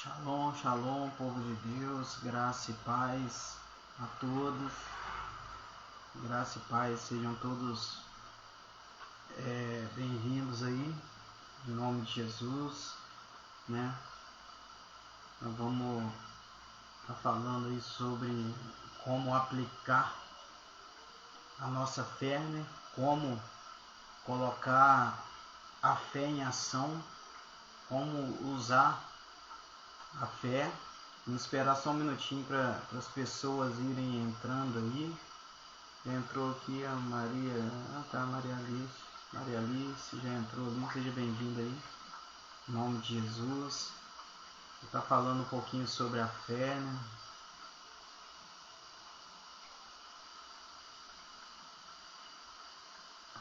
Shalom, shalom, povo de Deus, graça e paz a todos, graça e paz, sejam todos bem-vindos aí, em nome de Jesus, né? Nós vamos estar falando aí sobre como aplicar a nossa fé, né? Como colocar a fé em ação, como usar a fé. Vou esperar só um minutinho para as pessoas irem entrando aí. Entrou aqui a Maria, Maria Alice já entrou ali, seja bem-vinda aí, em nome de Jesus. Está falando um pouquinho sobre a fé, né?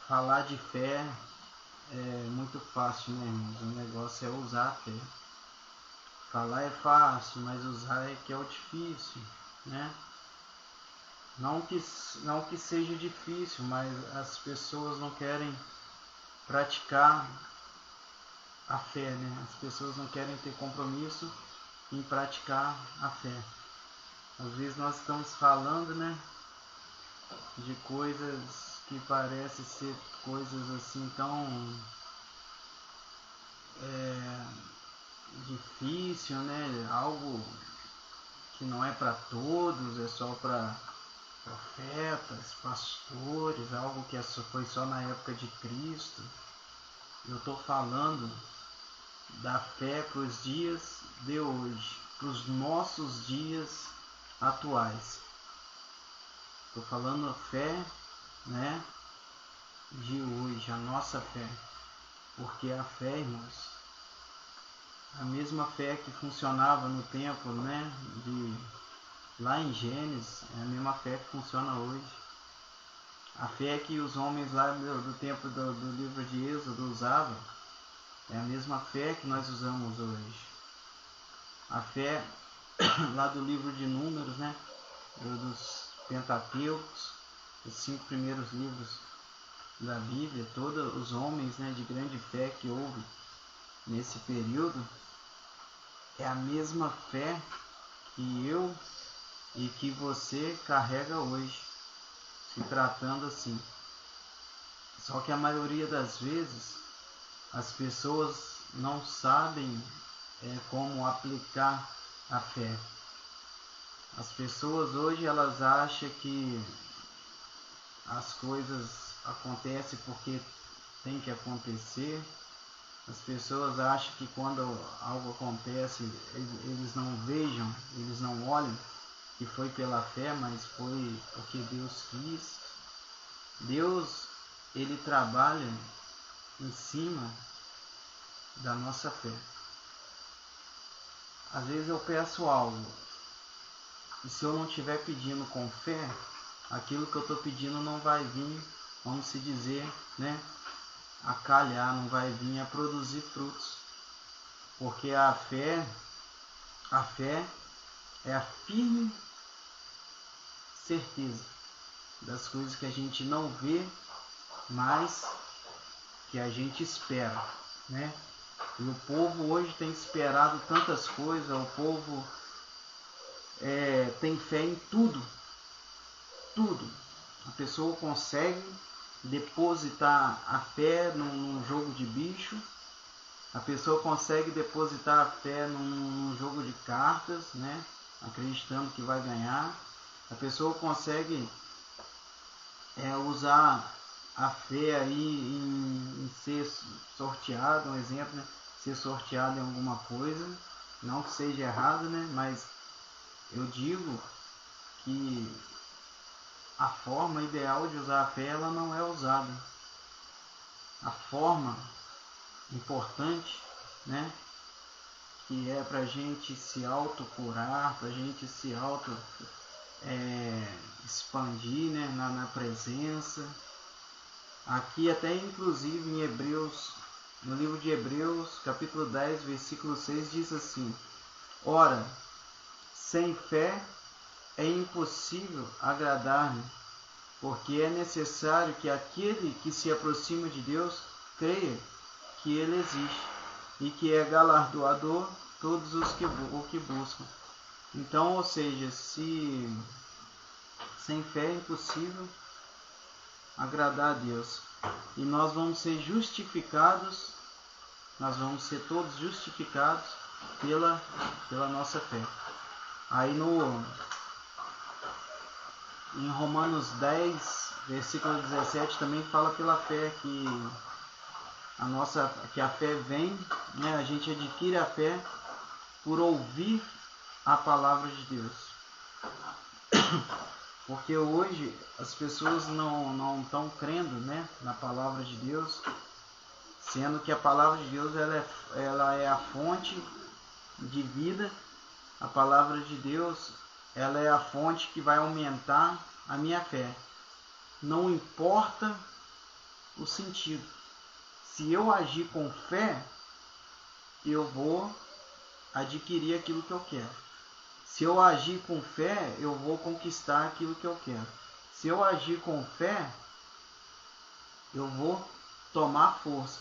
Falar de fé é muito fácil, né, irmãos? O negócio é usar a fé. Falar é fácil, mas usar é que é o difícil, né? Não que seja difícil, mas as pessoas não querem praticar a fé, né? As pessoas não querem ter compromisso em praticar a fé. Às vezes nós estamos falando, né, de coisas que parecem ser coisas assim tão difícil, né? Algo que não é para todos, é só para profetas, pastores, algo que foi só na época de Cristo. Eu estou falando da fé para os dias de hoje, para os nossos dias atuais. Estou falando a fé, né, de hoje, a nossa fé. Porque a fé, irmãos, a mesma fé que funcionava no tempo, né, lá em Gênesis, é a mesma fé que funciona hoje. A fé que os homens lá do tempo do livro de Êxodo usavam é a mesma fé que nós usamos hoje. A fé lá do livro de Números, né, dos Pentateucos, os 5 primeiros livros da Bíblia, todos os homens, né, de grande fé que houve nesse período, é a mesma fé que eu e que você carrega hoje, se tratando assim. Só que a maioria das vezes as pessoas não sabem como aplicar a fé. As pessoas hoje elas acham que as coisas acontecem porque tem que acontecer. As pessoas acham que quando algo acontece, eles não vejam, eles não olhem que foi pela fé, mas foi porque Deus quis. Deus, ele trabalha em cima da nossa fé. Às vezes eu peço algo, e se eu não estiver pedindo com fé, aquilo que eu estou pedindo não vai vir, vamos se dizer, né, a calhar, não vai vir a produzir frutos. Porque a fé é a firme certeza das coisas que a gente não vê, mas que a gente espera, né? E o povo hoje tem esperado tantas coisas, o povo tem fé em tudo. A pessoa consegue depositar a fé num jogo de bicho, a pessoa consegue depositar a fé num jogo de cartas, né, acreditando que vai ganhar. A pessoa consegue usar a fé aí em ser sorteado, um exemplo, né, ser sorteado em alguma coisa, não que seja errado, né, mas eu digo que a forma ideal de usar a fé, ela não é usada. A forma importante, né, que é para a gente se autocurar, para a gente se expandir, né, na presença. Aqui até inclusive em Hebreus, no livro de Hebreus, capítulo 10, versículo 6, diz assim: ora, sem fé é impossível agradar-me, porque é necessário que aquele que se aproxima de Deus creia que ele existe e que é galardoador todos os que o que buscam. Então, ou seja, se sem fé é impossível agradar a Deus. E nós vamos ser justificados, nós vamos ser todos justificados pela nossa fé. Aí em Romanos 10, versículo 17, também fala pela fé que a fé vem, né? A gente adquire a fé por ouvir a palavra de Deus. Porque hoje as pessoas não estão crendo, né, na palavra de Deus, sendo que a palavra de Deus ela é a fonte de vida. A palavra de Deus ela é a fonte que vai aumentar a minha fé. Não importa o sentido. Se eu agir com fé, eu vou adquirir aquilo que eu quero. Se eu agir com fé, eu vou conquistar aquilo que eu quero. Se eu agir com fé, eu vou tomar força.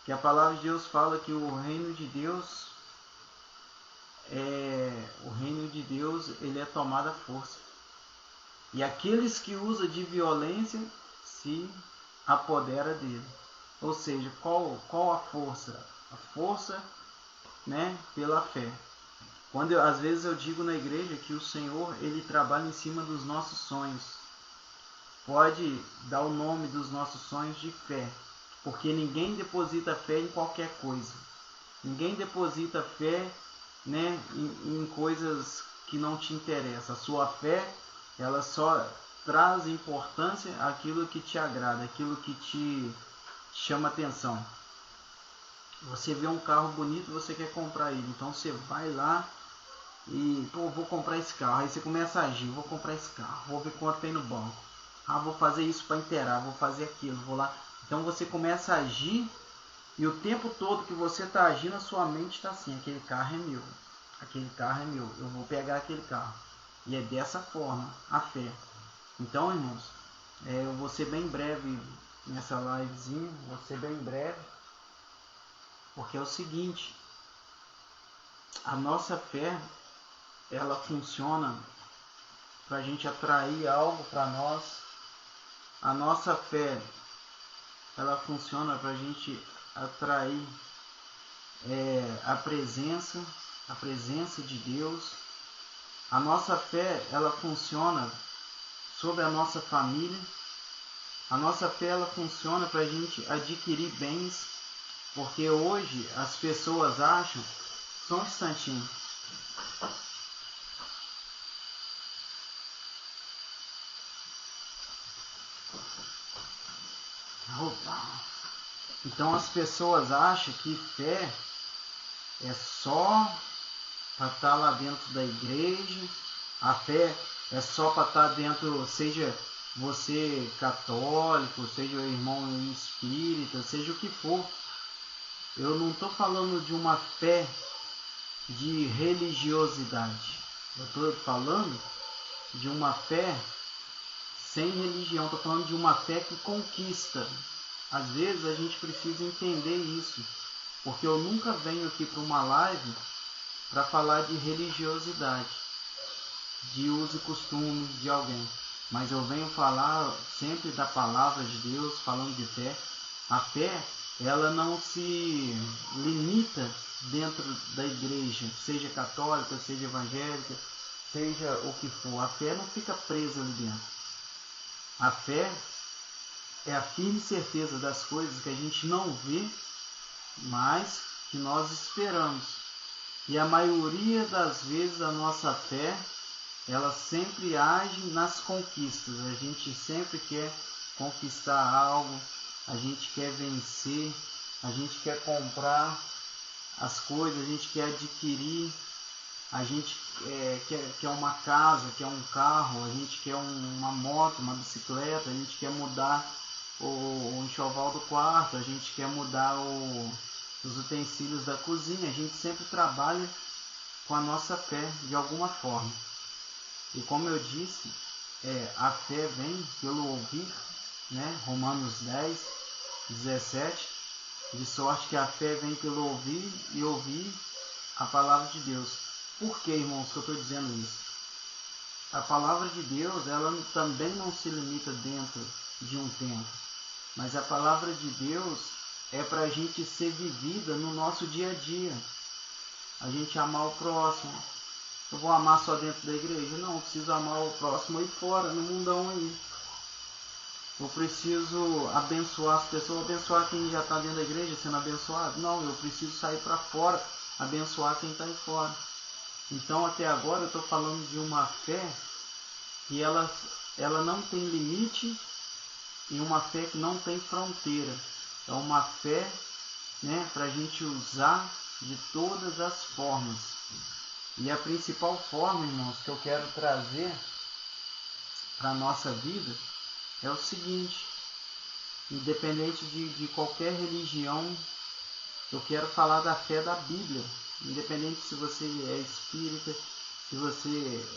Que a palavra de Deus fala que o reino de Deus ele é tomado à força. E aqueles que usam de violência se apodera dele. Ou seja, qual a força? A força, né, pela fé. Às vezes eu digo na igreja que o Senhor ele trabalha em cima dos nossos sonhos. Pode dar o nome dos nossos sonhos de fé, porque ninguém deposita fé em qualquer coisa. Ninguém deposita fé, né, em coisas que não te interessam. A sua fé ela só traz importância àquilo que te agrada, aquilo que te chama atenção. Você vê um carro bonito, você quer comprar ele, então você vai lá e, vou comprar esse carro. Aí você começa a agir, vou comprar esse carro, vou ver quanto tem no banco. Vou fazer isso para inteirar, vou fazer aquilo, vou lá. Então você começa a agir e o tempo todo que você está agindo, a sua mente está assim, aquele carro é meu, eu vou pegar aquele carro. E é dessa forma a fé. Então, irmãos, eu vou ser bem breve nessa livezinha, vou ser bem breve, porque é o seguinte, a nossa fé, ela funciona para a gente atrair algo para nós. A nossa fé, ela funciona para a gente atrair a presença de Deus. A nossa fé, ela funciona sobre a nossa família. A nossa fé, ela funciona para a gente adquirir bens, porque hoje as pessoas acham, só um instantinho. Então as pessoas acham que fé é só para estar lá dentro da igreja, a fé é só para estar dentro, seja você católico, seja o irmão espírita, seja o que for. Eu não estou falando de uma fé de religiosidade, eu estou falando de uma fé sem religião, estou falando de uma fé que conquista. Às vezes a gente precisa entender isso, porque eu nunca venho aqui para uma live para falar de religiosidade, de uso e costume de alguém, mas eu venho falar sempre da palavra de Deus, falando de fé. A fé, ela não se limita dentro da igreja, seja católica, seja evangélica, seja o que for. A fé não fica presa ali dentro. A fé é a firme certeza das coisas que a gente não vê, mas que nós esperamos. E a maioria das vezes a nossa fé, ela sempre age nas conquistas. A gente sempre quer conquistar algo, a gente quer vencer, a gente quer comprar as coisas, a gente quer adquirir, a gente quer uma casa, quer um carro, a gente quer uma moto, uma bicicleta, a gente quer mudar o enxoval do quarto, a gente quer mudar os utensílios da cozinha. A gente sempre trabalha com a nossa fé de alguma forma. E como eu disse, a fé vem pelo ouvir, né? Romanos 10, 17, de sorte que a fé vem pelo ouvir e ouvir a palavra de Deus. Por que, irmãos, que eu estou dizendo isso? A palavra de Deus, ela também não se limita dentro de um templo, mas a palavra de Deus é para a gente ser vivida no nosso dia a dia. A gente amar o próximo. Eu vou amar só dentro da igreja? Não, eu preciso amar o próximo aí fora, no mundão aí. Eu preciso abençoar as pessoas, abençoar quem já está dentro da igreja sendo abençoado? Não, eu preciso sair para fora, abençoar quem está aí fora. Então, até agora, eu estou falando de uma fé que ela não tem limite e uma fé que não tem fronteira. É uma fé, né, para a gente usar de todas as formas. E a principal forma, irmãos, que eu quero trazer para a nossa vida é o seguinte: independente de qualquer religião, eu quero falar da fé da Bíblia. Independente se você é espírita, se você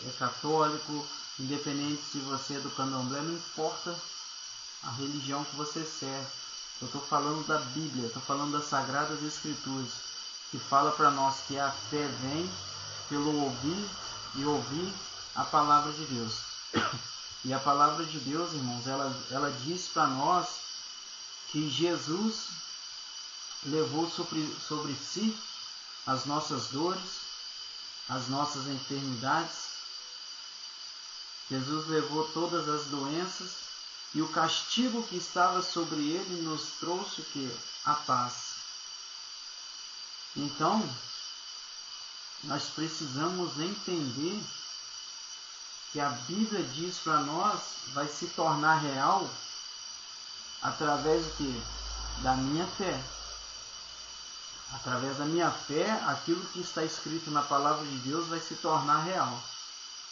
é católico, independente se você é do candomblé, não importa a religião que você serve. Eu estou falando da Bíblia, estou falando das Sagradas Escrituras, que fala para nós que a fé vem pelo ouvir e ouvir a palavra de Deus. E a palavra de Deus, irmãos, ela diz para nós que Jesus levou sobre si as nossas dores, as nossas enfermidades. Jesus levou todas as doenças e o castigo que estava sobre ele nos trouxe o quê? A paz. Então, nós precisamos entender que a Bíblia diz para nós, vai se tornar real através do quê? Da minha fé. Através da minha fé, aquilo que está escrito na palavra de Deus vai se tornar real.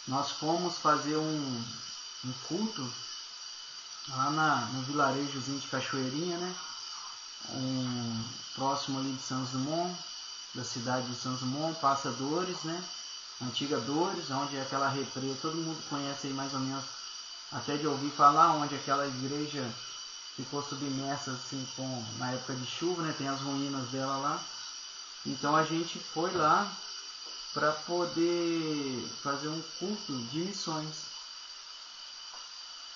Nós fomos fazer um culto lá no vilarejozinho de Cachoeirinha, né? Próximo ali de Santos Dumont, da cidade de Santos Dumont, passa Dores, né? Antiga Dores, onde é aquela represa, todo mundo conhece aí mais ou menos, até de ouvir falar, onde aquela igreja ficou submersa assim na época de chuva, né? Tem as ruínas dela lá. Então a gente foi lá para poder fazer um culto de missões.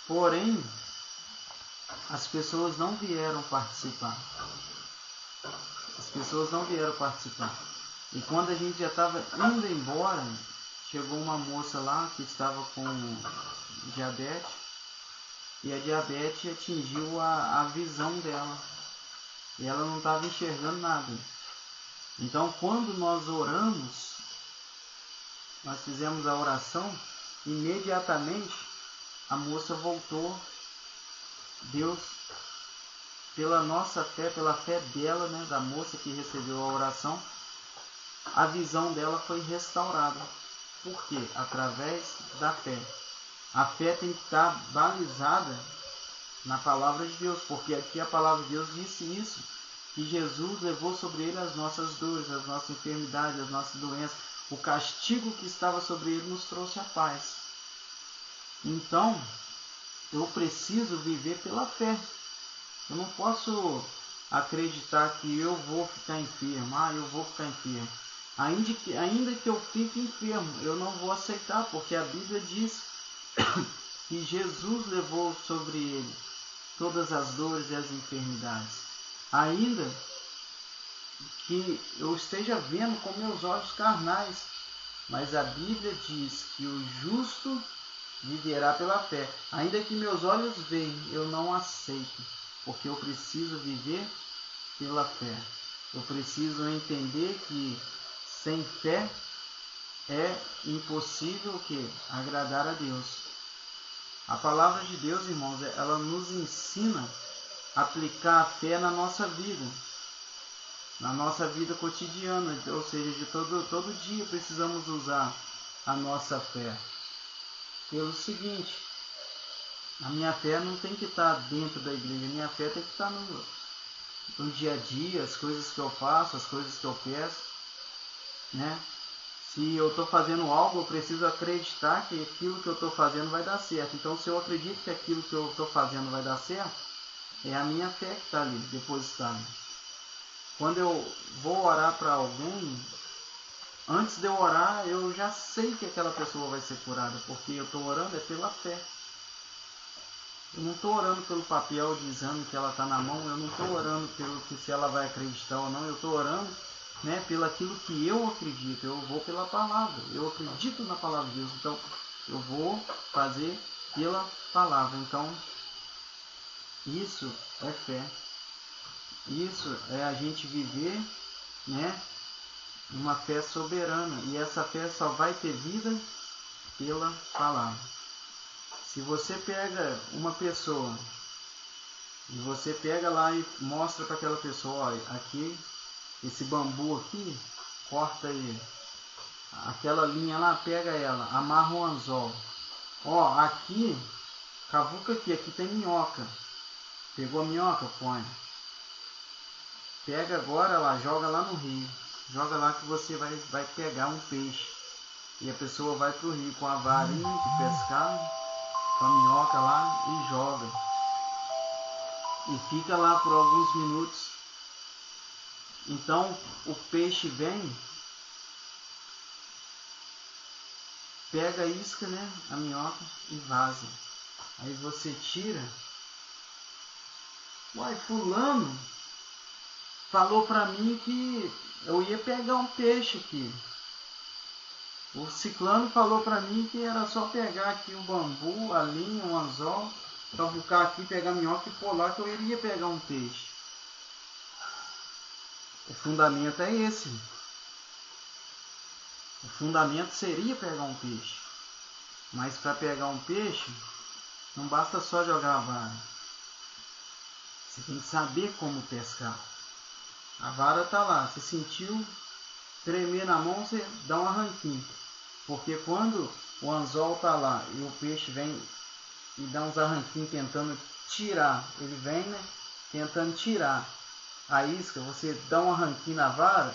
Porém, as pessoas não vieram participar. E quando a gente já estava indo embora, chegou uma moça lá que estava com diabetes, e a diabetes atingiu a visão dela. E ela não estava enxergando nada. Então, quando nós oramos, nós fizemos a oração, imediatamente a moça voltou. Deus, pela nossa fé, pela fé dela, né, da moça que recebeu a oração, a visão dela foi restaurada. Por quê? Através da fé. A fé tem que estar balizada na palavra de Deus, porque aqui a palavra de Deus disse isso, que Jesus levou sobre ele as nossas dores, as nossas enfermidades, as nossas doenças. O castigo que estava sobre ele nos trouxe a paz. Então, eu preciso viver pela fé. Eu não posso acreditar que eu vou ficar enfermo. Eu vou ficar enfermo. Ainda que eu fique enfermo, eu não vou aceitar, porque a Bíblia diz que Jesus levou sobre ele todas as dores e as enfermidades. Ainda que eu esteja vendo com meus olhos carnais, mas a Bíblia diz que o justo viverá pela fé. Ainda que meus olhos vejam, eu não aceito, porque eu preciso viver pela fé. Eu preciso entender que sem fé é impossível que agradar a Deus. A palavra de Deus, irmãos, ela nos ensina a aplicar a fé na nossa vida cotidiana, ou seja, de todo dia precisamos usar a nossa fé. Pelo seguinte, a minha fé não tem que estar dentro da igreja, a minha fé tem que estar no dia a dia, as coisas que eu faço, as coisas que eu peço, né? Se eu estou fazendo algo, eu preciso acreditar que aquilo que eu estou fazendo vai dar certo. Então, se eu acredito que aquilo que eu estou fazendo vai dar certo, é a minha fé que está ali, depositada. Quando eu vou orar para alguém, antes de eu orar, eu já sei que aquela pessoa vai ser curada, porque eu estou orando pela fé. Eu não estou orando pelo papel de exame que ela está na mão, eu não estou orando pelo que se ela vai acreditar ou não, eu estou orando, né, pelo aquilo que eu acredito. Eu vou pela palavra, eu acredito na palavra de Deus, então eu vou fazer pela palavra. Então isso é fé, isso é a gente viver, né, uma fé soberana, e essa fé só vai ter vida pela palavra. Se você pega uma pessoa e você pega lá e mostra para aquela pessoa, olha, aqui, esse bambu aqui, corta ele, aquela linha lá, pega ela, amarra o anzol, ó, aqui, cavuca aqui tem minhoca, pegou a minhoca, põe, pega agora lá, joga lá no rio, joga lá que você vai pegar um peixe, e a pessoa vai pro rio com a varinha de pescar, com a minhoca lá e joga, e fica lá por alguns minutos. Então o peixe vem, pega a isca, né, a minhoca, e vaza. Aí você tira, uai, fulano falou pra mim que eu ia pegar um peixe aqui. O ciclano falou pra mim que era só pegar aqui um bambu, a linha, um anzol, cavucar aqui, pegar a minhoca e pôr lá que eu iria pegar um peixe. O fundamento é esse. O fundamento seria pegar um peixe. Mas para pegar um peixe, não basta só jogar a vara. Você tem que saber como pescar. A vara está lá. Você sentiu tremer na mão, você dá um arranquinho. Porque quando o anzol está lá e o peixe vem e dá uns arranquinhos tentando tirar, ele vem, né, tentando tirar a isca, você dá um arranquinho na vara,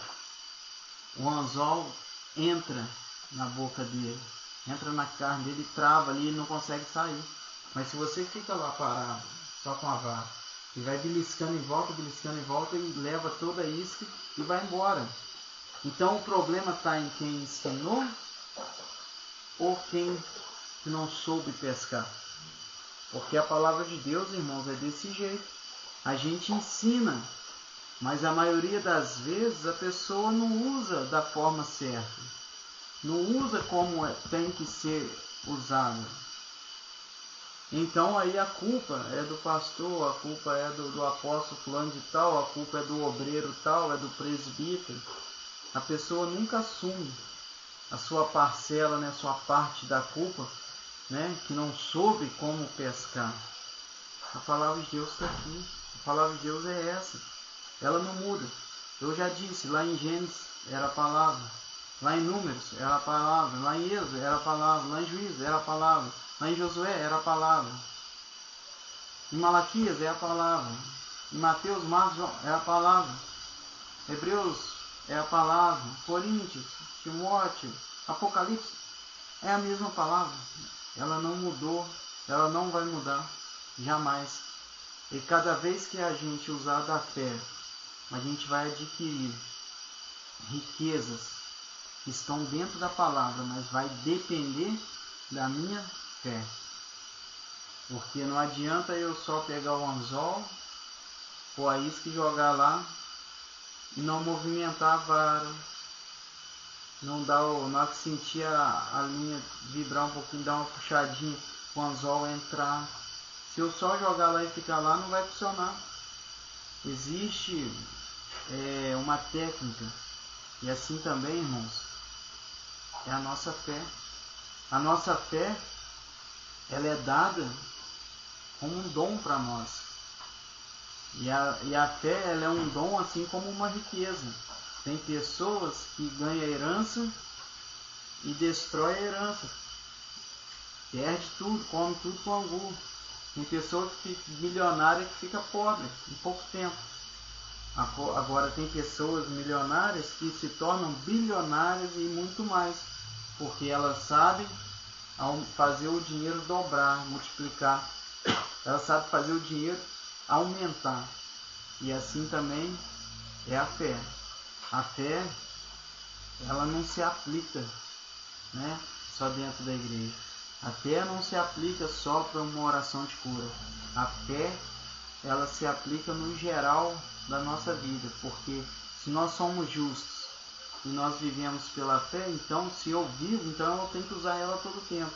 o anzol entra na boca dele, entra na carne dele, trava ali, ele não consegue sair. Mas se você fica lá parado, só com a vara, e vai beliscando em volta, e leva toda a isca e vai embora. Então o problema está em quem ensinou ou quem não soube pescar. Porque a palavra de Deus, irmãos, é desse jeito. A gente ensina, mas a maioria das vezes a pessoa não usa da forma certa. Não usa como tem que ser usada. Então aí a culpa é do pastor, a culpa é do apóstolo fulano de tal, a culpa é do obreiro tal, é do presbítero. A pessoa nunca assume a sua parcela, né, a sua parte da culpa, né, que não soube como pescar. A palavra de Deus está aqui. A palavra de Deus é essa. Ela não muda. Eu já disse, lá em Gênesis era a palavra. Lá em Números era a palavra. Lá em Êxodo era a palavra. Lá em Juízes era a palavra. Lá em Josué era a palavra. Em Malaquias é a palavra. Em Mateus, Marcos, João é a palavra. Hebreus é a palavra. Coríntios, Timóteo, Apocalipse é a mesma palavra. Ela não mudou. Ela não vai mudar. Jamais. E cada vez que a gente usar da fé, a gente vai adquirir riquezas que estão dentro da palavra, mas vai depender da minha fé. Porque não adianta eu só pegar o anzol, pôr a isca e jogar lá e não movimentar a vara, não dar na hora que sentir a linha vibrar um pouquinho, dar uma puxadinha, o anzol entrar. Se eu só jogar lá e ficar lá, não vai funcionar. Existe uma técnica, e assim também, irmãos, é a nossa fé. A nossa fé, ela é dada como um dom para nós. E a fé, ela é um dom assim como uma riqueza. Tem pessoas que ganham a herança e destrói a herança. Perde tudo, come tudo com angu. Tem pessoa que fica milionária que fica pobre em pouco tempo. Agora tem pessoas milionárias que se tornam bilionárias e muito mais. Porque elas sabem fazer o dinheiro dobrar, multiplicar. Elas sabem fazer o dinheiro aumentar. E assim também é a fé. A fé, ela não se aplica, né, só dentro da igreja. A fé não se aplica só para uma oração de cura. A fé, ela se aplica no geral da nossa vida, porque se nós somos justos e nós vivemos pela fé, então se eu vivo, então eu tenho que usar ela todo o tempo.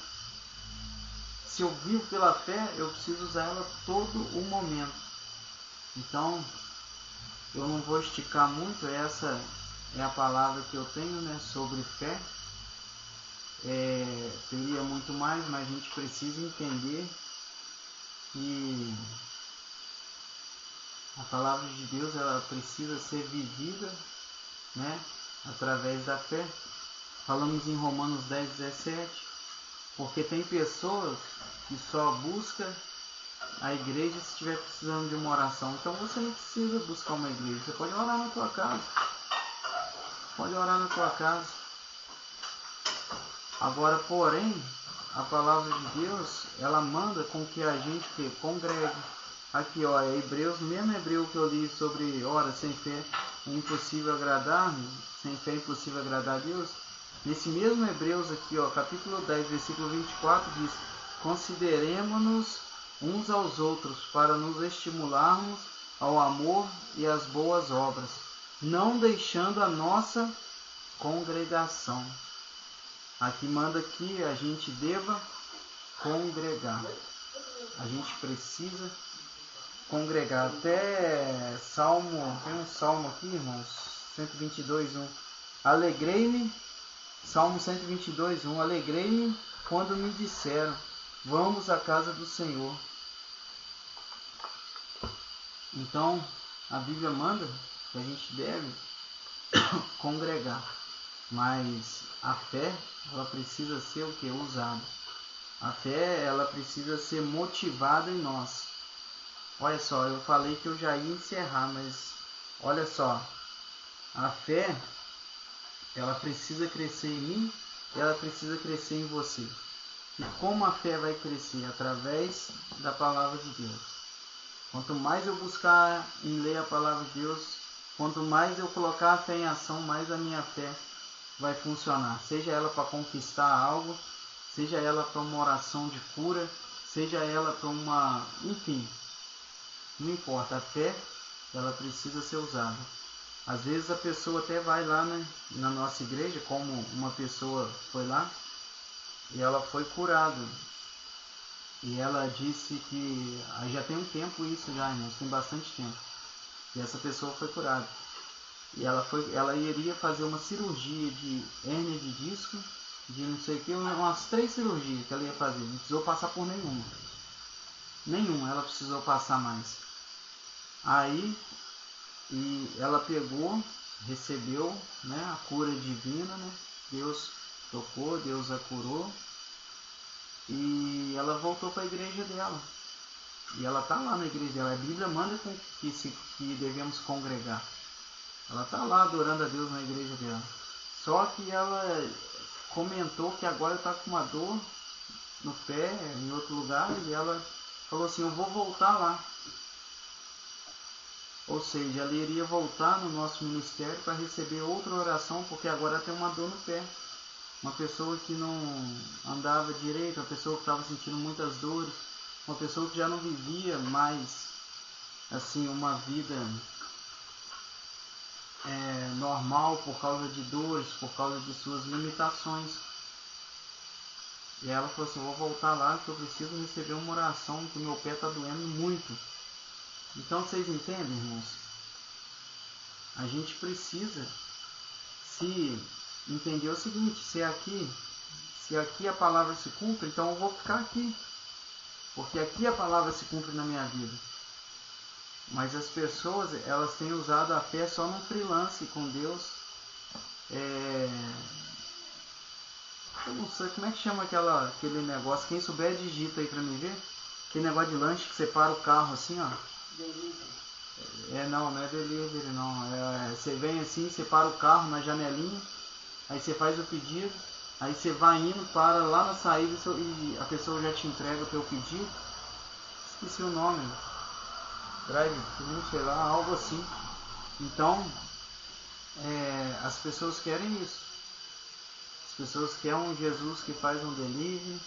Se eu vivo pela fé, eu preciso usar ela todo o momento. Então, eu não vou esticar muito, essa é a palavra que eu tenho, né, sobre fé. Teria muito mais, mas a gente precisa entender que a palavra de Deus, ela precisa ser vivida, né, através da fé. Falamos em Romanos 10:17, porque tem pessoas que só buscam a igreja se estiver precisando de uma oração. Então você não precisa buscar uma igreja, você pode orar na tua casa. Pode orar na tua casa. Agora, porém, a palavra de Deus, ela manda com que a gente congregue. Aqui, ó, é Hebreus, mesmo Hebreu que eu li sobre, ora, sem fé é impossível agradar, sem fé é impossível agradar a Deus. Nesse mesmo Hebreus aqui, ó, capítulo 10, versículo 24, diz: consideremo-nos uns aos outros para nos estimularmos ao amor e às boas obras, não deixando a nossa congregação. Aqui manda que a gente deva congregar. A gente precisa congregar. Até Salmo, tem um Salmo aqui, irmãos, 122:1. Alegrei-me, Salmo 122:1. Alegrei-me quando me disseram: vamos à casa do Senhor. Então, a Bíblia manda que a gente deve congregar. Mas a fé, ela precisa ser o que? Usada. A fé, ela precisa ser motivada em nós. Olha só, eu falei que eu já ia encerrar, mas olha só. A fé, ela precisa crescer em mim e ela precisa crescer em você. E como a fé vai crescer? Através da palavra de Deus. Quanto mais eu buscar em ler a palavra de Deus, quanto mais eu colocar a fé em ação, mais a minha fé vai funcionar. Seja ela para conquistar algo, seja ela para uma oração de cura, seja ela para uma... enfim, não importa. A fé, ela precisa ser usada. Às vezes a pessoa até vai lá, né, na nossa igreja, como uma pessoa foi lá, e ela foi curada. E ela disse que já tem um tempo isso já, irmãos, tem bastante tempo. E essa pessoa foi curada. E ela iria fazer uma cirurgia de hérnia de disco, de não sei o que, umas 3 cirurgias que ela ia fazer. Não precisou passar por nenhuma. Nenhuma ela precisou passar mais. Aí, e ela pegou, recebeu, né, a cura divina, né? Deus tocou, Deus a curou. E ela voltou para a igreja dela. E ela está lá na igreja dela. A Bíblia manda que devemos congregar. Ela está lá adorando a Deus na igreja dela. Só que ela comentou que agora está com uma dor no pé, em outro lugar. E ela falou assim, eu vou voltar lá. Ou seja, ela iria voltar no nosso ministério para receber outra oração, porque agora tem uma dor no pé. Uma pessoa que não andava direito, uma pessoa que estava sentindo muitas dores, uma pessoa que já não vivia mais assim uma vida normal por causa de dores, por causa de suas limitações. E ela falou assim, vou voltar lá que eu preciso receber uma oração, que meu pé está doendo muito. Então vocês entendem, irmãos? A gente precisa se entender o seguinte, se aqui a palavra se cumpre, então eu vou ficar aqui. Porque aqui a palavra se cumpre na minha vida. Mas as pessoas, elas têm usado a fé só no freelance com Deus. Eu não sei, como é que chama aquele negócio? Quem souber, digita aí pra mim ver. Aquele negócio de lanche que separa o carro assim, ó. Não é delivery, não. Você vem assim, separa o carro na janelinha. Aí você faz o pedido. Aí você vai indo, para lá na saída e a pessoa já te entrega o teu pedido. Esqueci o nome. Drive, sei lá, algo assim. Então, as pessoas querem isso. pessoas querem um Jesus que faz um delivery,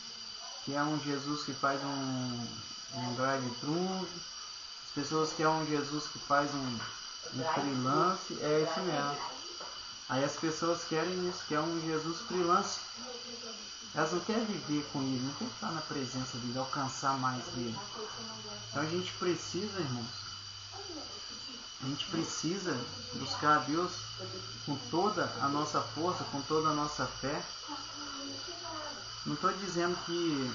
querem um Jesus que faz um drive-thru, as pessoas querem um Jesus que faz um freelance, é isso mesmo. Aí as pessoas querem isso, querem um Jesus freelance. Elas não querem viver com ele, não querem estar na presença dele, alcançar mais dele. Então a gente precisa, irmãos, a gente precisa buscar a Deus com toda a nossa força, com toda a nossa fé. Não estou dizendo que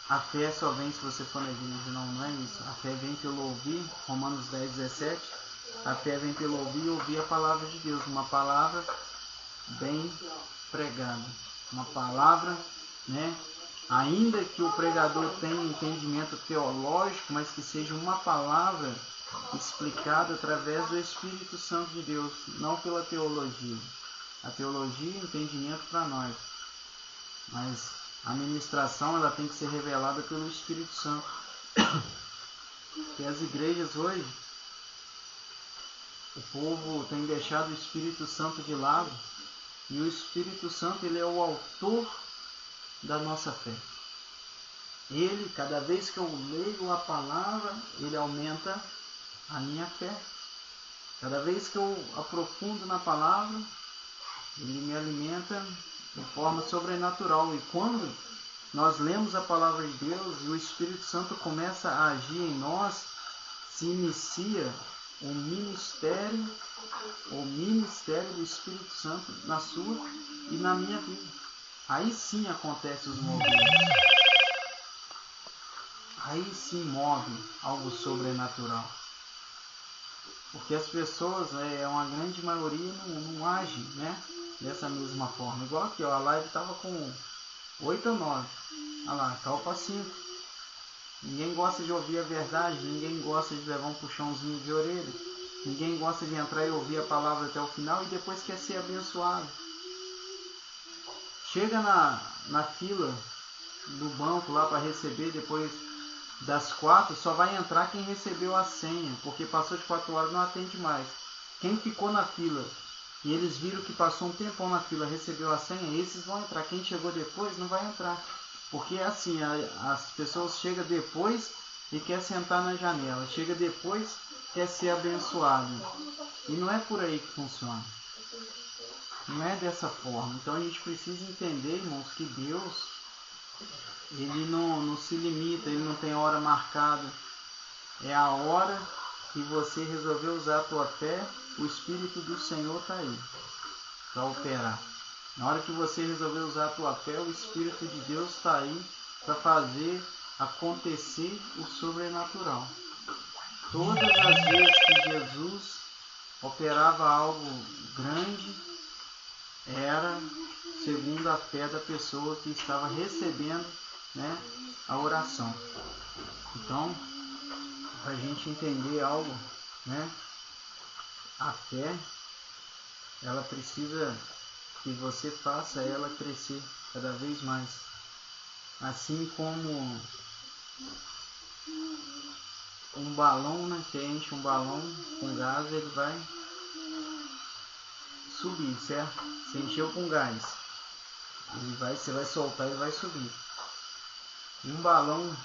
a fé só vem se você for na igreja, não é isso. A fé vem pelo ouvir, Romanos 10, 17. A fé vem pelo ouvir e ouvir a palavra de Deus. Uma palavra bem pregada. Uma palavra, né? Ainda que o pregador tenha um entendimento teológico, mas que seja uma palavra explicada através do Espírito Santo de Deus, não pela teologia. A teologia é entendimento para nós, mas a ministração ela tem que ser revelada pelo Espírito Santo. Porque as igrejas hoje, o povo tem deixado o Espírito Santo de lado, e o Espírito Santo ele é o autor da nossa fé. Ele, cada vez que eu leio a palavra, ele aumenta a minha fé. Cada vez que eu aprofundo na palavra, ele me alimenta de forma sobrenatural. E quando nós lemos a palavra de Deus e o Espírito Santo começa a agir em nós, se inicia o ministério do Espírito Santo na sua e na minha vida. Aí sim acontecem os movimentos. Aí sim move algo sobrenatural. Porque as pessoas, uma grande maioria, não age, né, dessa mesma forma. Igual aqui, ó, a live estava com 8 ou 9. Olha lá, caiu para 5. Ninguém gosta de ouvir a verdade, ninguém gosta de levar um puxãozinho de orelha. Ninguém gosta de entrar e ouvir a palavra até o final e depois quer ser abençoado. Chega na fila do banco lá para receber, depois das 4, só vai entrar quem recebeu a senha, porque passou de 4 horas não atende mais. Quem ficou na fila e eles viram que passou um tempão na fila, recebeu a senha, esses vão entrar. Quem chegou depois não vai entrar. Porque é assim, as pessoas chegam depois e quer sentar na janela. Chega depois, quer ser abençoado. E não é por aí que funciona. Não é dessa forma. Então a gente precisa entender, irmãos, que Deus, ele não se limita, ele não tem hora marcada. É a hora que você resolveu usar a tua fé, o Espírito do Senhor está aí para operar. Na hora que você resolver usar a tua fé, o Espírito de Deus está aí para fazer acontecer o sobrenatural. Todas as vezes que Jesus operava algo grande, era segundo a fé da pessoa que estava recebendo, né, a oração. Então, para a gente entender algo, né, a fé, ela precisa que você faça ela crescer cada vez mais. Assim como um balão, né, que enche um balão com gás, ele vai subir, certo? Você encheu com gás, você vai soltar, ele vai subir. Um balão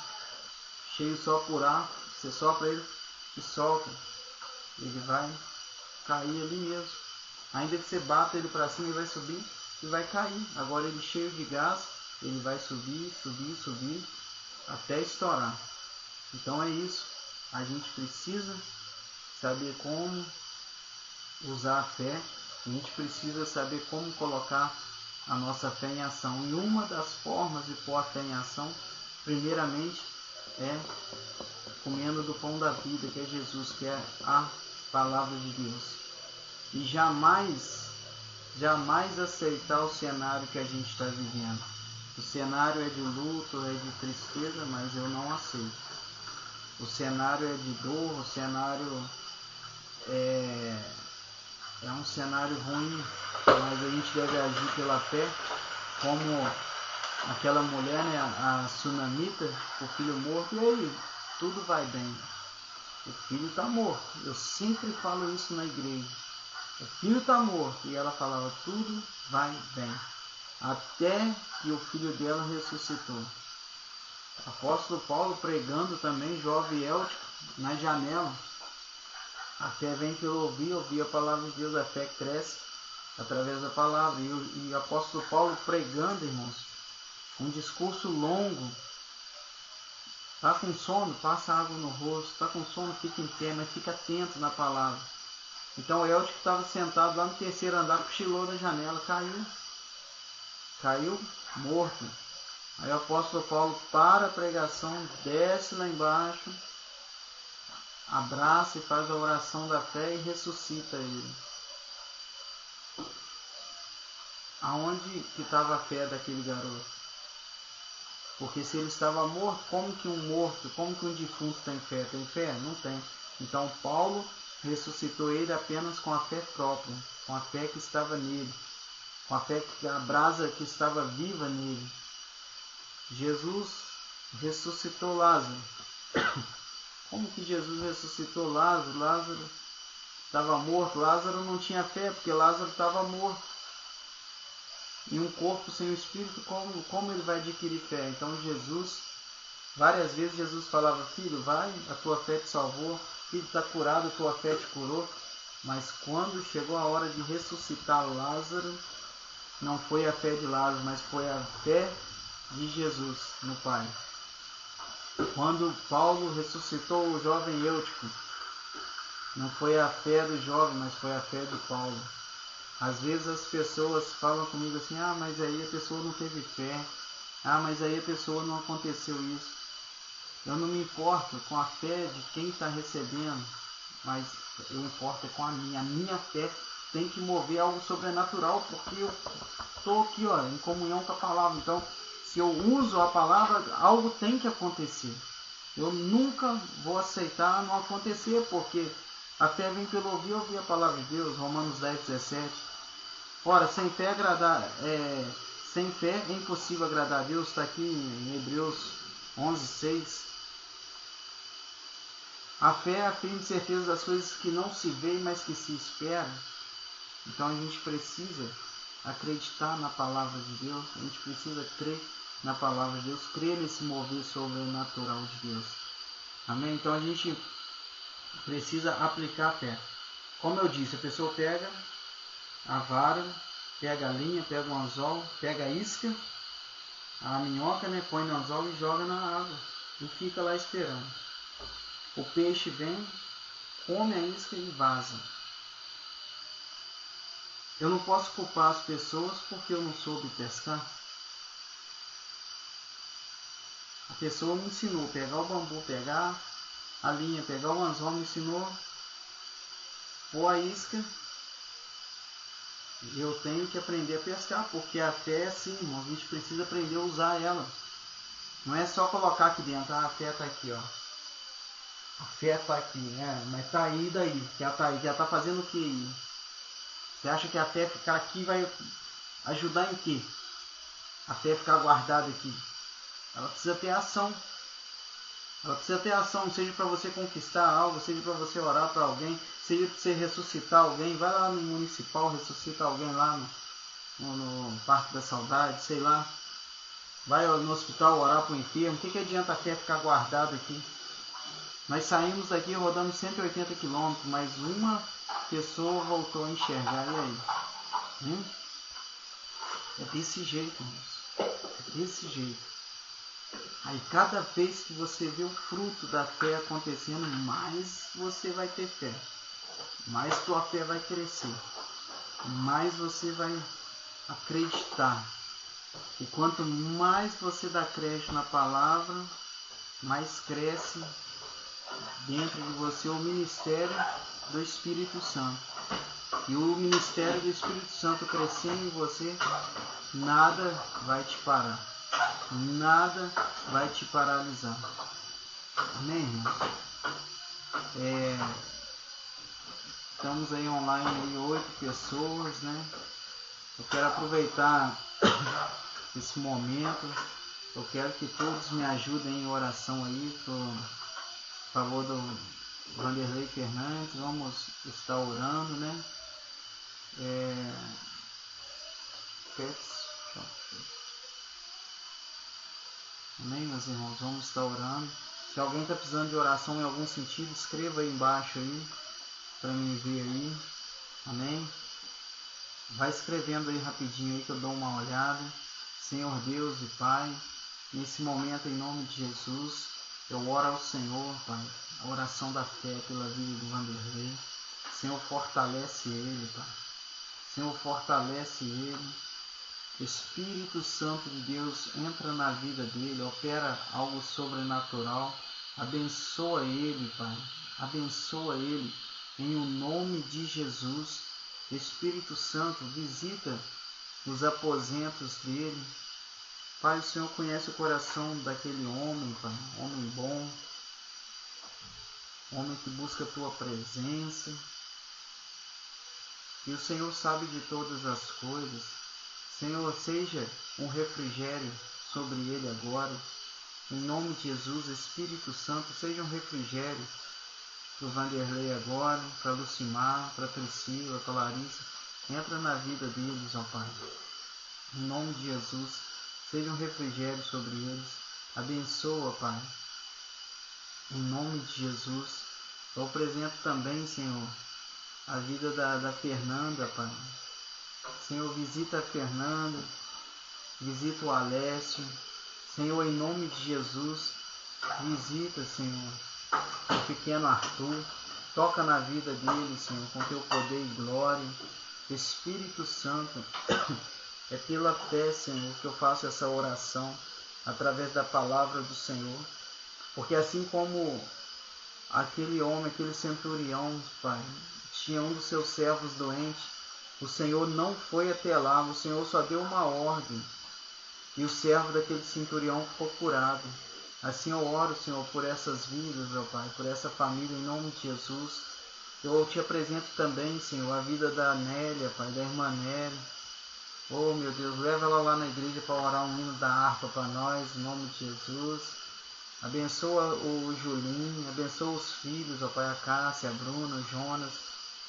cheio só por ar, você sopra ele e solta, ele vai cair ali mesmo. Ainda que você bata ele para cima, ele vai subir e vai cair. Agora ele cheio de gás, ele vai subir, subir, subir, até estourar. Então é isso. A gente precisa saber como usar a fé. A gente precisa saber como colocar a nossa fé em ação. E uma das formas de pôr a fé em ação, primeiramente, é comendo do pão da vida, que é Jesus, que é a palavra de Deus. E jamais aceitar o cenário que a gente está vivendo. O cenário é de luto, é de tristeza, mas eu não aceito. O cenário é de dor, o cenário é um cenário ruim, mas a gente deve agir pela fé, como aquela mulher, né, a sunamita, o filho morto, e aí, tudo vai bem. O filho está morto. Eu sempre falo isso na igreja. O filho está morto. E ela falava, tudo vai bem. até que o filho dela ressuscitou. Apóstolo Paulo pregando também, jovem Eutico, na janela. A fé vem pelo ouvir a palavra de Deus, a fé cresce através da palavra. E o apóstolo Paulo pregando, irmãos, um discurso longo. Está com sono, passa água no rosto. Está com sono, fica em pé, mas fica atento na palavra. Então o Eutico estava sentado lá no terceiro andar, cochilou da janela, caiu morto. Aí o apóstolo Paulo para a pregação, desce lá embaixo, abraça e faz a oração da fé e ressuscita ele. Aonde que estava a fé daquele garoto? Porque se ele estava morto, como que um defunto tem fé? Tem fé? Não tem. Então Paulo ressuscitou ele apenas com a fé própria, com a fé que estava nele, com a fé que a brasa que estava viva nele. Jesus ressuscitou Lázaro. Como que Jesus ressuscitou Lázaro? Lázaro estava morto. Lázaro não tinha fé, porque Lázaro estava morto. E um corpo sem o Espírito, como ele vai adquirir fé? Então Jesus, várias vezes Jesus falava: filho, vai, a tua fé te salvou. Filho, está curado, a tua fé te curou. Mas quando chegou a hora de ressuscitar Lázaro, não foi a fé de Lázaro, mas foi a fé de Jesus no Pai. Quando Paulo ressuscitou o jovem Eutico, não foi a fé do jovem, mas foi a fé de Paulo. Às vezes as pessoas falam comigo assim: ah, mas aí a pessoa não teve fé, ah, mas aí a pessoa não aconteceu isso. Eu não me importo com a fé de quem está recebendo, mas eu importo com a minha fé tem que mover algo sobrenatural, porque eu estou aqui, em comunhão com a palavra. Então, se eu uso a palavra, algo tem que acontecer. Eu nunca vou aceitar não acontecer, porque a fé vem pelo ouvir a palavra de Deus. Romanos 10:17. Ora, sem fé é impossível agradar a Deus. Está aqui em Hebreus 11:6. A fé é a firme certeza das coisas que não se veem, mas que se esperam. Então a gente precisa acreditar na palavra de Deus, a gente precisa crer na palavra de Deus, crer nesse mover sobrenatural de Deus. Amém? Então a gente precisa aplicar a fé. Como eu disse, a pessoa pega a vara, pega a linha, pega o anzol, pega a isca, a minhoca, põe no anzol e joga na água e fica lá esperando. O peixe vem, come a isca e vaza. Eu não posso culpar as pessoas porque eu não soube pescar. A pessoa me ensinou a pegar o bambu, pegar a linha, pegar o anzol, me ensinou pôr a isca. Eu tenho que aprender a pescar, porque a fé é assim, irmão, a gente precisa aprender a usar ela. Não é só colocar aqui dentro, a fé está aqui, A fé está aqui, mas está aí daí, que ela está aí, que ela está fazendo o que aí? Você acha que a fé ficar aqui vai ajudar em quê? A fé ficar guardada aqui? Ela precisa ter ação. Ela precisa ter ação, seja para você conquistar algo, seja para você orar para alguém, seja para você ressuscitar alguém. Vai lá no municipal, ressuscita alguém lá no Parque da Saudade, sei lá. Vai no hospital orar para o enfermo. O que adianta a fé ficar guardada aqui? Nós saímos daqui rodando 180 km, mas uma pessoa voltou a enxergar. E aí? É desse jeito, irmãos. É desse jeito. Aí cada vez que você vê o fruto da fé acontecendo, mais você vai ter fé. Mais tua fé vai crescer. Mais você vai acreditar. E quanto mais você dá crédito na palavra, mais cresce dentro de você o ministério do Espírito Santo. E o ministério do Espírito Santo crescendo em você, nada vai te parar. Nada vai te paralisar. Amém, irmãos? Estamos aí online, 8 pessoas, Eu quero aproveitar esse momento. Eu quero que todos me ajudem em oração aí, por favor do Vanderlei Fernandes. Vamos estar orando, Amém, meus irmãos? Vamos estar orando. Se alguém está precisando de oração em algum sentido, escreva aí embaixo aí, para mim ver aí. Amém? Vai escrevendo aí rapidinho aí que eu dou uma olhada. Senhor Deus e Pai, nesse momento, em nome de Jesus, eu oro ao Senhor, Pai, a oração da fé pela vida do Vanderlei. Senhor, fortalece ele, Pai. Senhor, fortalece ele. Espírito Santo de Deus, entra na vida dele, opera algo sobrenatural. Abençoa ele, Pai. Abençoa ele em o nome de Jesus. Espírito Santo, visita os aposentos dele. Pai, o Senhor conhece o coração daquele homem, Pai. Homem bom. Homem que busca a tua presença. E o Senhor sabe de todas as coisas. Senhor, seja um refrigério sobre ele agora. Em nome de Jesus, Espírito Santo, seja um refrigério para o Vanderlei agora, para Lucimar, para Priscila, para Larissa. Entra na vida deles, ó Pai. Em nome de Jesus, seja um refrigério sobre eles. Abençoa, Pai. Em nome de Jesus. Eu apresento também, Senhor, a vida da Fernanda, Pai. Senhor, visita a Fernanda, visita o Alessio. Senhor, em nome de Jesus, visita, Senhor, o pequeno Arthur. Toca na vida dele, Senhor, com teu poder e glória. Espírito Santo, é pela fé, Senhor, que eu faço essa oração, através da palavra do Senhor. Porque assim como aquele homem, aquele centurião, Pai, tinha um dos seus servos doente, o Senhor não foi até lá, o Senhor só deu uma ordem. E o servo daquele centurião ficou curado. Assim eu oro, Senhor, por essas vidas, ó Pai, por essa família, em nome de Jesus. Eu te apresento também, Senhor, a vida da Nélia, Pai, da irmã Nélia. Oh, meu Deus, leva ela lá na igreja para orar um hino da harpa para nós, em nome de Jesus. Abençoa o Julinho, abençoa os filhos, ó Pai, a Cássia, a Bruna, o Jonas,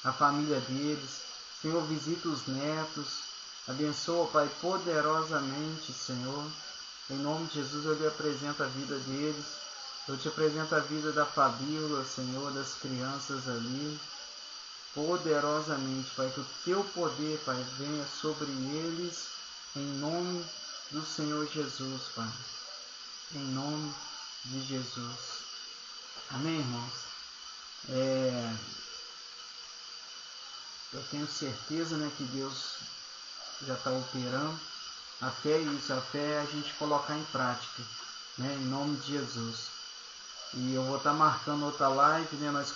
a família deles. Senhor, visita os netos, abençoa, Pai, poderosamente, Senhor. Em nome de Jesus, eu lhe apresento a vida deles. Eu te apresento a vida da Fabíola, Senhor, das crianças ali. Poderosamente, Pai, que o teu poder, Pai, venha sobre eles, em nome do Senhor Jesus, Pai. Em nome de Jesus. Amém, irmãos? Eu tenho certeza, né, que Deus já está operando. A fé é isso, a fé é a gente colocar em prática, né, em nome de Jesus. E eu vou estar marcando outra live, né, nós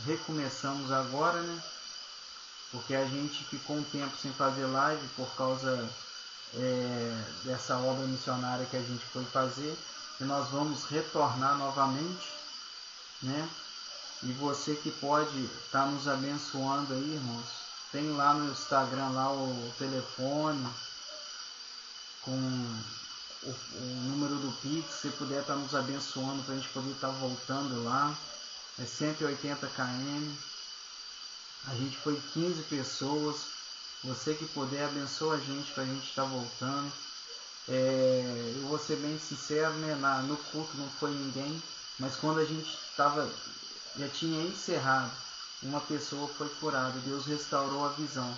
recomeçamos agora, né, porque a gente ficou um tempo sem fazer live por causa dessa obra missionária que a gente foi fazer, e nós vamos retornar novamente, né. E você que pode estar nos abençoando aí, irmãos, tem lá no Instagram lá o telefone com o número do Pix, se puder estar nos abençoando para a gente poder estar voltando lá. É 180 km. A gente foi 15 pessoas. Você que puder, abençoa a gente para a gente estar voltando. Eu vou ser bem sincero, né? No culto não foi ninguém, mas quando a gente já tinha encerrado, uma pessoa foi curada. Deus restaurou a visão.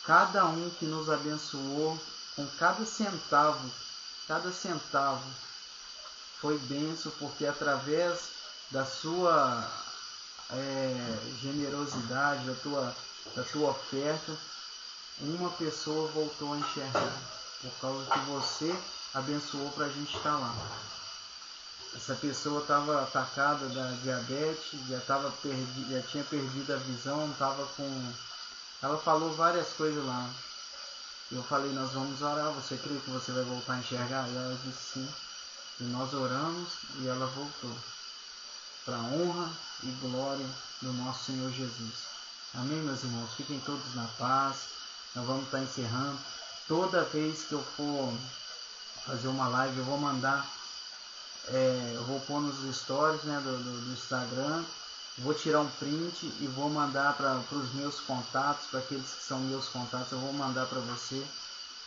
Cada um que nos abençoou com cada centavo foi bênção, porque através da sua generosidade, da tua oferta, uma pessoa voltou a enxergar, por causa que você abençoou para a gente estar lá. Essa pessoa estava atacada da diabetes, já tinha perdido a visão, ela falou várias coisas lá. Eu falei, nós vamos orar, você crê que você vai voltar a enxergar? E ela disse sim. E nós oramos e ela voltou. Para a honra e glória do nosso Senhor Jesus. Amém, meus irmãos? Fiquem todos na paz. Nós vamos estar encerrando. Toda vez que eu for fazer uma live, eu vou mandar, eu vou pôr nos stories, né, do Instagram. Vou tirar um print e vou mandar para os meus contatos, para aqueles que são meus contatos, eu vou mandar para você.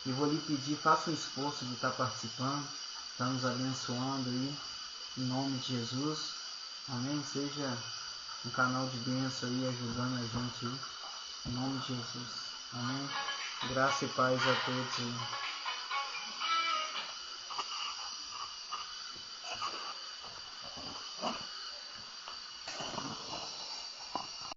E vou lhe pedir, faça um esforço de estar participando. está nos abençoando aí, em nome de Jesus. Amém? Seja um canal de bênção aí, ajudando a gente aí, em nome de Jesus. Amém? Graça e paz a todos aí.